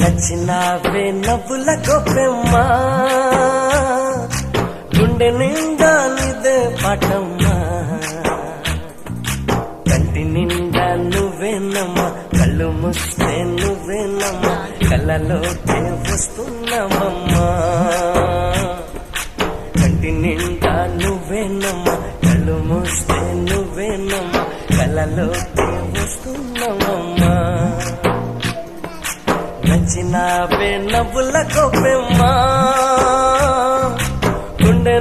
నచ్చినావే నవ్వుల గొప్పెమ్మా, గుండె నిండా నిదే పాటమ్మా. కంటి నిండా నువ్వేనమ్మా, కళ్ళు మూస్తే నువ్వేనమ్మా, కళ్ళలోకే వస్తున్నావమ్మా. కంటి నిండా నువ్వేనమ్మా, కళ్ళు మూస్తే నువ్వేనమ్మా, కళ్ళలోకే వస్తున్నావమ్మా. నచ్చినావే నవ్వుల గొప్పెమ్మా, గుండె